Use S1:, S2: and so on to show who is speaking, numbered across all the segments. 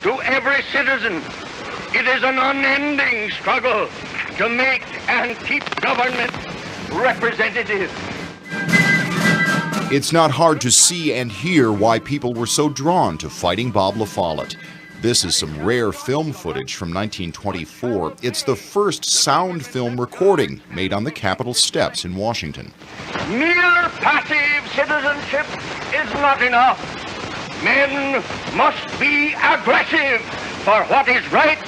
S1: To every citizen, it is an unending struggle to make and keep government representative.
S2: It's not hard to see and hear why people were so drawn to Fighting Bob LaFollette. This is some rare film footage from 1924. It's the first sound film recording made on the Capitol steps in Washington.
S1: Mere passive citizenship is not enough. Men must be aggressive for what is right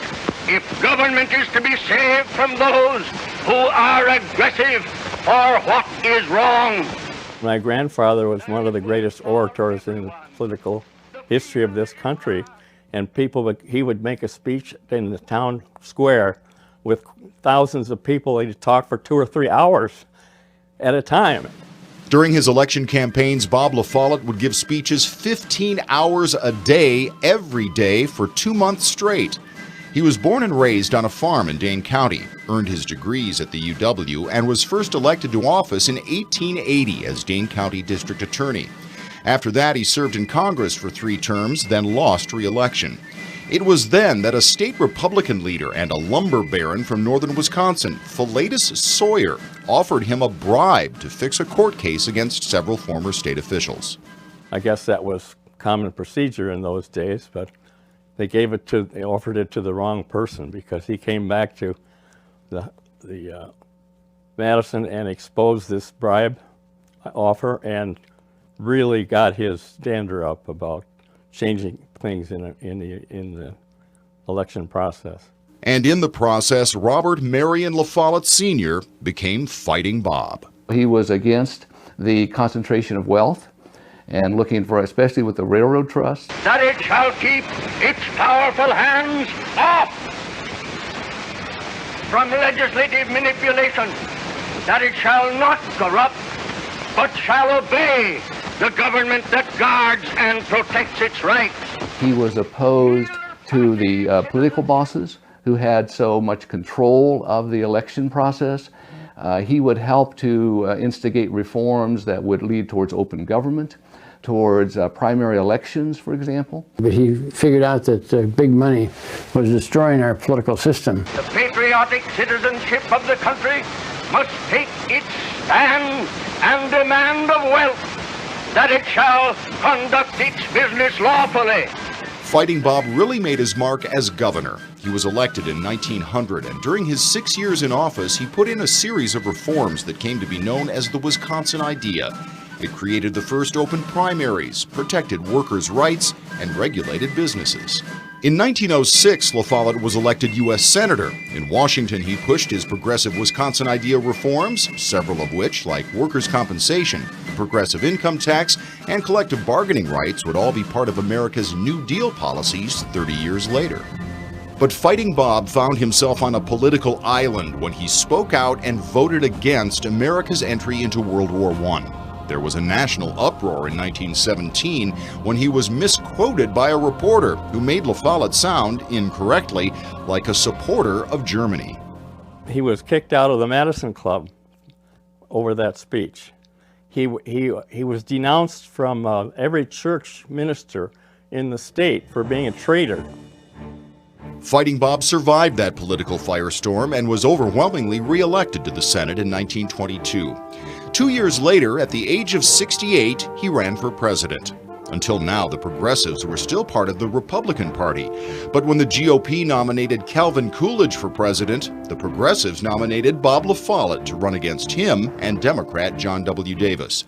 S1: if government is to be saved from those who are aggressive for what is wrong.
S3: My grandfather was one of the greatest orators in the political history of this country, and he would make a speech in the town square with thousands of people. He'd talk for 2 or 3 hours at a time.
S2: During his election campaigns, Bob LaFollette would give speeches 15 hours a day, every day, for 2 months straight. He was born and raised on a farm in Dane County, earned his degrees at the UW, and was first elected to office in 1880 as Dane County District Attorney. After that, he served in Congress for 3 terms, then lost re-election. It was then that a state Republican leader and a lumber baron from northern Wisconsin, Philetus Sawyer, offered him a bribe to fix a court case against several former state officials.
S3: I guess that was common procedure in those days, but they offered it to the wrong person, because he came back to the Madison and exposed this bribe offer and really got his dander up about changing things in the election process.
S2: And in the process, Robert Marion LaFollette Sr. became Fighting Bob.
S4: He was against the concentration of wealth and looking for, especially with the railroad trust,
S1: that it shall keep its powerful hands off from legislative manipulation, that it shall not corrupt, but shall obey the government that guards and protects its rights.
S4: He was opposed to the political bosses who had so much control of the election process. He would help to instigate reforms that would lead towards open government, towards primary elections, for example.
S5: But he figured out that big money was destroying our political system.
S1: The patriotic citizenship of the country must take its stand and demand of wealth that it shall conduct its business lawfully.
S2: Fighting Bob really made his mark as governor. He was elected in 1900, and during his 6 years in office, he put in a series of reforms that came to be known as the Wisconsin Idea. It created the first open primaries, protected workers' rights, and regulated businesses. In 1906, LaFollette was elected U.S. Senator. In Washington, he pushed his progressive Wisconsin Idea reforms, several of which, like workers' compensation, the progressive income tax, and collective bargaining rights, would all be part of America's New Deal policies 30 years later. But Fighting Bob found himself on a political island when he spoke out and voted against America's entry into World War I. There was a national uproar in 1917 when he was misquoted by a reporter who made LaFollette sound, incorrectly, like a supporter of Germany.
S3: He was kicked out of the Madison Club over that speech. He was denounced from every church minister in the state for being a traitor.
S2: Fighting Bob survived that political firestorm and was overwhelmingly re-elected to the Senate in 1922. 2 years later, at the age of 68, he ran for president. Until now, the Progressives were still part of the Republican Party. But when the GOP nominated Calvin Coolidge for president, the Progressives nominated Bob LaFollette to run against him and Democrat John W. Davis.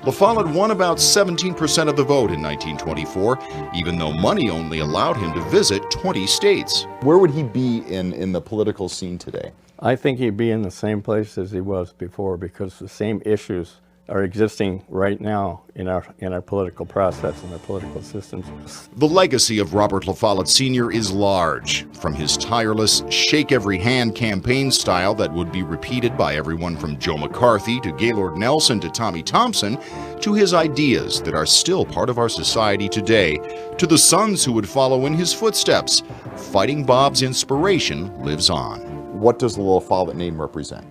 S2: LaFollette won about 17% of the vote in 1924, even though money only allowed him to visit 20 states.
S6: Where would he be in the political scene today?
S3: I think he'd be in the same place as he was before, because the same issues are existing right now in our political process and our political systems.
S2: The legacy of Robert LaFollette Sr. is large, from his tireless, shake-every-hand campaign style that would be repeated by everyone from Joe McCarthy to Gaylord Nelson to Tommy Thompson, to his ideas that are still part of our society today, to the sons who would follow in his footsteps. Fighting Bob's inspiration lives on.
S6: What does the LaFollette name represent?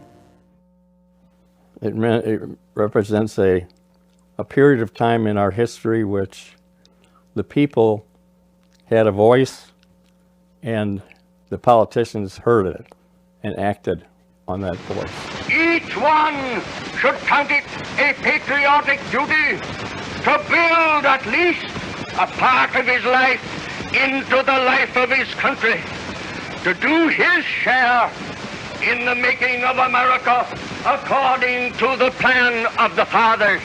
S3: It represents a period of time in our history which the people had a voice and the politicians heard it and acted on that voice.
S1: Each one should count it a patriotic duty to build at least a part of his life into the life of his country, to do his share in the making of America according to the plan of the fathers.